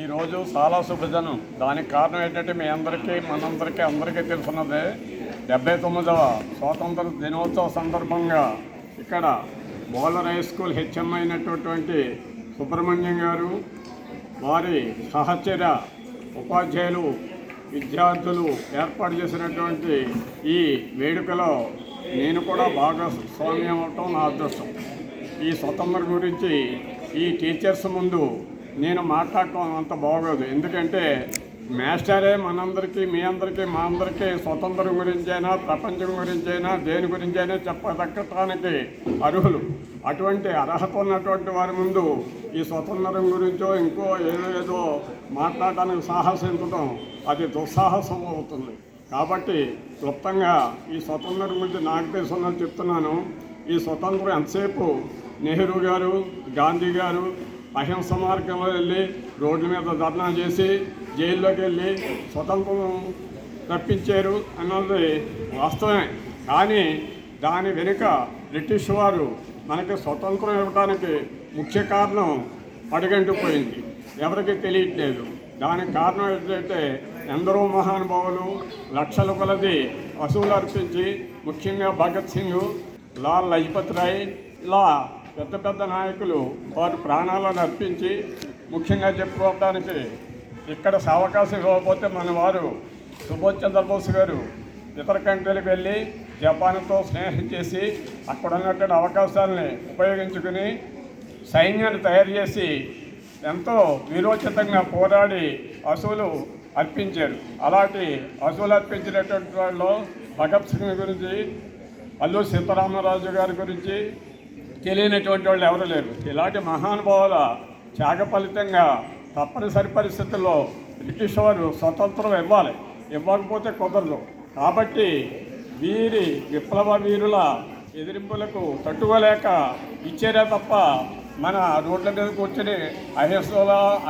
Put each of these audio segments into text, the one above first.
ఈరోజు చాలా శుభదినం. దానికి కారణం ఏంటంటే మీ అందరికీ అందరికీ తెలుసున్నదే 79వ స్వాతంత్ర దినోత్సవ సందర్భంగా ఇక్కడ బోలర్ హై స్కూల్ హెచ్ఎం అయినటువంటి సుబ్రహ్మణ్యం గారు, వారి సహచర ఉపాధ్యాయులు, విద్యార్థులు ఏర్పాటు చేసినటువంటి ఈ వేడుకలో నేను కూడా భాగస్వామ్యం అవటం నా అదృష్టం. ఈ స్వతంత్రం గురించి ఈ టీచర్స్ ముందు నేను మాట్లాడటం అంత బాగోదు. ఎందుకంటే మాస్టరే మనందరికీ, మీ అందరికీ, మా అందరికీ స్వతంత్రం గురించైనా, ప్రపంచం గురించైనా, దేని గురించైనా చెప్పదక్కటానికి అర్హులు. అటువంటి అర్హత ఉన్నటువంటి వారి ముందు ఈ స్వతంత్రం గురించో ఇంకో ఏదో మాట్లాడటానికి సాహసించడం అది దుస్సాహసం అవుతుంది. కాబట్టి క్లుప్తంగా ఈ స్వతంత్రం గురించి నాకు తెలుసున్నది చెప్తున్నాను. ఈ స్వతంత్రం ఎంతసేపు నెహ్రూ గారు, గాంధీ గారు అహింస మార్గంలో వెళ్ళి రోడ్ల మీద ధర్నా చేసి జైల్లోకి వెళ్ళి స్వతంత్రం రప్పించారు అన్నది వాస్తవమే. కానీ దాని వెనుక బ్రిటిష్ వారు మనకి స్వతంత్రం ఇవ్వడానికి ముఖ్య కారణం అడుగంటిపోయింది, ఎవరికి తెలియట్లేదు. దానికి కారణం ఏంటంటే ఎందరో మహానుభావులు లక్షల కొలది వసూలు అర్పించి, ముఖ్యంగా భగత్ సింగ్, లాల్ లజపత్ రాయ్, ఇలా పెద్ద పెద్ద నాయకులు వారు ప్రాణాలను అర్పించి, ముఖ్యంగా చెప్పుకోవడానికి ఇక్కడ అవకాశం ఇవ్వకపోతే మన వారు సుభాష్ చంద్రబోస్ గారు ఇతర కంట్రీలకు వెళ్ళి జపాన్తో స్నేహం చేసి అక్కడ ఉన్నటువంటి అవకాశాలని ఉపయోగించుకుని సైన్యాన్ని తయారు చేసి ఎంతో వీరోచితంగా పోరాడి అసూలు అర్పించారు. అలాంటి అసూలు అర్పించినటువంటి వాళ్ళు భగత్ సింగ్ గురించి, అల్లూరి సీతారామరాజు గారి గురించి తెలియనటువంటి వాళ్ళు ఎవరు లేరు. ఇలాంటి మహానుభావుల త్యాగ ఫలితంగా తప్పనిసరి పరిస్థితుల్లో బ్రిటిష్ వారు స్వతంత్రం ఇవ్వాలి, ఇవ్వకపోతే కుదరదు. కాబట్టి వీరి విప్లవ వీరుల ఎదిరింపులకు తట్టుకోలేక ఇచ్చారే తప్ప మన రోడ్ల మీద కూర్చొని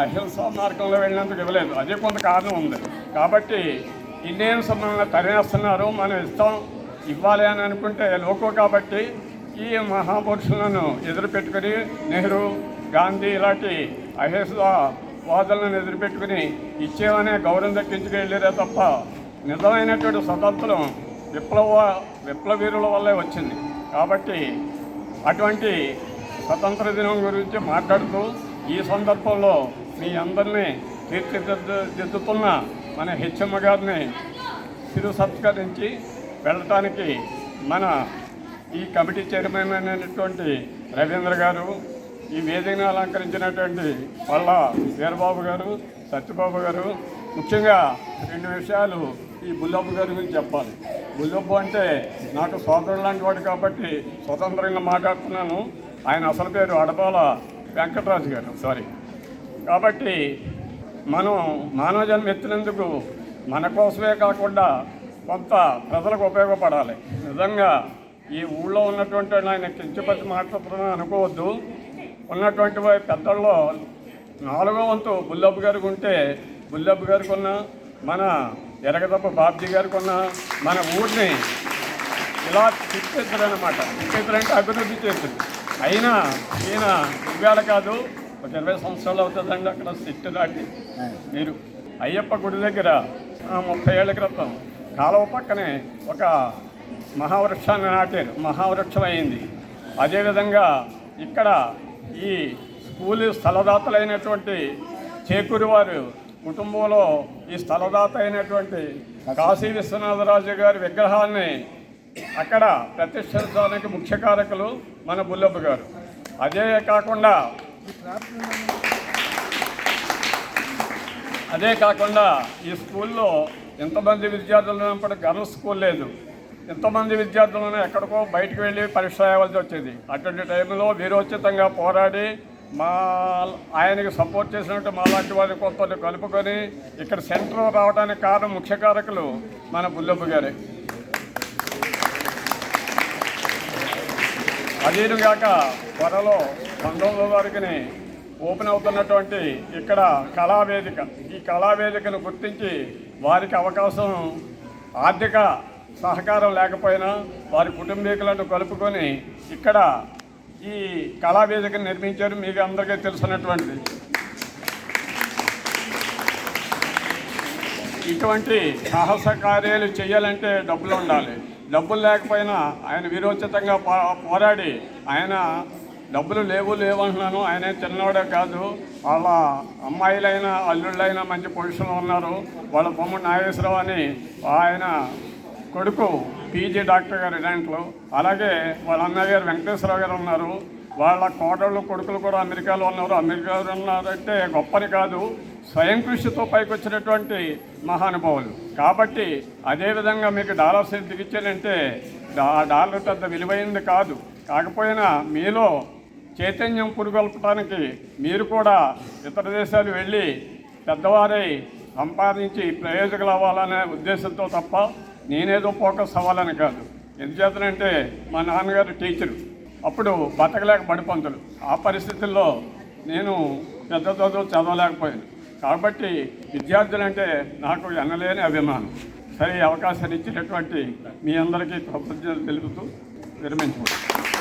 అహింస మార్గంలో వెళ్ళినందుకు ఇవ్వలేదు. అదే కొంత కారణం ఉంది. కాబట్టి ఇండియన్స్ మనల్ని తరివేస్తున్నారు, మనం ఇస్తాం ఇవ్వాలి అని అనుకుంటే లోకో. కాబట్టి ఈ మహాపురుషులను ఎదురుపెట్టుకుని నెహ్రూ, గాంధీ ఇలాంటి అహింస వాదులను ఎదురుపెట్టుకుని ఇచ్చేవనే గౌరవం దక్కించుకు వెళ్ళారే తప్ప నిజమైనటువంటి స్వతంత్రం విప్లవీరుల వల్లే వచ్చింది. కాబట్టి అటువంటి స్వతంత్ర దినం గురించి మాట్లాడుతూ ఈ సందర్భంలో మీ అందరినీ తీర్చిదిద్దుతున్న మన హెచ్ఎం గారిని శిరు సత్కరించి వెళ్ళటానికి మన ఈ కమిటీ చైర్మన్ అయినటువంటి రవీంద్ర గారు, ఈ వేదికను అలంకరించినటువంటి పళ్ళ వీరబాబు గారు, సత్యబాబు గారు, ముఖ్యంగా 2 విషయాలు ఈ బుల్లబ్బు గారి గురించి చెప్పాలి. బుల్లబ్బు అంటే నాకు సోదరుడు లాంటి వాడు కాబట్టి స్వతంత్రంగా మాట్లాడుతున్నాను. ఆయన అసలు పేరు అడపాల వెంకటరాజు గారు, సారీ. కాబట్టి మనం మానవ జన్మ ఎత్తినందుకు మన కోసమే కాకుండా కొంత ప్రజలకు ఉపయోగపడాలి. నిజంగా ఈ ఊళ్ళో ఉన్నటువంటి ఆయన కించపరిచి మాట్లాడుతున్నా అనుకోవద్దు. ఉన్నటువంటి పెద్దల్లో 4వ వంతు బుల్లబ్బు గారికి ఉంటే, బుల్లబ్బు గారికి ఉన్న, మన ఎరగదప్ప బాబ్జీ గారికి ఉన్న, మన ఊరిని ఇలా తిప్పేద్దరనమాట. తిప్పేద్దరంటే అభివృద్ధి చేస్తుంది. అయినా ఈయన ఇవాళ కాదు, ఒక 20 సంవత్సరాలు అవుతుందండి అక్కడ సిట్టు దాటి. మీరు అయ్యప్ప గుడి దగ్గర 30 ఏళ్ల క్రితం కాలువ పక్కనే ఒక మహావృక్షాన్ని నాటారు, మహావృక్షం అయింది. అదేవిధంగా ఇక్కడ ఈ స్కూలు స్థలదాతలైనటువంటి చేకూరి వారు కుటుంబంలో ఈ స్థలదాత అయినటువంటి కాశీ విశ్వనాథరాజు గారి విగ్రహాన్ని అక్కడ ప్రతిష్ఠించడానికి ముఖ్య కారకులు మన బుల్లబ్బు గారు. అదే కాకుండా ఈ స్కూల్లో ఎంతమంది విద్యార్థులు ఉన్నప్పుడు గర్ల్స్ స్కూల్ లేదు. ఎంతోమంది విద్యార్థులను ఎక్కడికో బయటకు వెళ్ళి పరీక్ష రాయవలసి వచ్చేది. అటువంటి టైంలో వీరోచితంగా పోరాడి ఆయనకి సపోర్ట్ చేసినట్టు మాలాంటి వారిని కొంత కలుపుకొని ఇక్కడ సెంటర్ రావడానికి కారణం ముఖ్య కారకులు మన బుల్లబ్బు గారే. అదేగాక త్వరలో 19వ తారీఖుని ఓపెన్ అవుతున్నటువంటి ఇక్కడ కళావేదిక, ఈ కళావేదికను గుర్తించి వారికి అవకాశం, ఆర్థిక సహకారం లేకపోయినా వారి కుటుంబీకులను కలుపుకొని ఇక్కడ ఈ కళావేదికను నిర్మించారు. మీకు అందరికీ తెలుసున్నటువంటి ఇటువంటి సాహస కార్యాలు చేయాలంటే డబ్బులు ఉండాలి. డబ్బులు లేకపోయినా ఆయన వీరోచితంగా పోరాడి ఆయన డబ్బులు లేవంటున్నాను. ఆయన చిన్నవాడే కాదు, వాళ్ళ అమ్మాయిలైనా అల్లుళ్ళైనా మంచి పొజిషన్లో ఉన్నారు. వాళ్ళ తమ్ముడు నాగేశ్వరరావు అని ఆయన కొడుకు పీజీ డాక్టర్ గారు ఇలాంట్లో, అలాగే వాళ్ళ అన్నయ్య గారు వెంకటేశ్వరరావు గారు ఉన్నారు. వాళ్ళ కోడళ్ళు కొడుకులు కూడా అమెరికాలో ఉన్నారు. అమెరికాలో ఉన్నారంటే గొప్పని కాదు, స్వయం కృషితో పైకి వచ్చినటువంటి మహానుభావులు. కాబట్టి అదేవిధంగా మీకు డాలర్స్ ఎందుకు ఇచ్చానంటే డాలర్ పెద్ద విలువైంది కాదు. కాకపోయినా మీలో చైతన్యం పురుగొల్పడానికి మీరు కూడా ఇతర దేశాలు వెళ్ళి పెద్దవారై సంపాదించి ప్రయోజకులు అవ్వాలనే ఉద్దేశంతో తప్ప నేనేదో ఫోకస్ అవ్వాలని కాదు. ఎందుచేతనంటే మా నాన్నగారు టీచరు, అప్పుడు బతకలేక బడిపంతులు. ఆ పరిస్థితుల్లో నేను పెద్ద చదవలేకపోయాను. కాబట్టి విద్యార్థులంటే నాకు ఎనలేని అభిమానం. సరే, అవకాశాన్ని ఇచ్చినటువంటి మీ అందరికీ కృతజ్ఞతలు తెలుపుతూ విరమించుకుంటాను.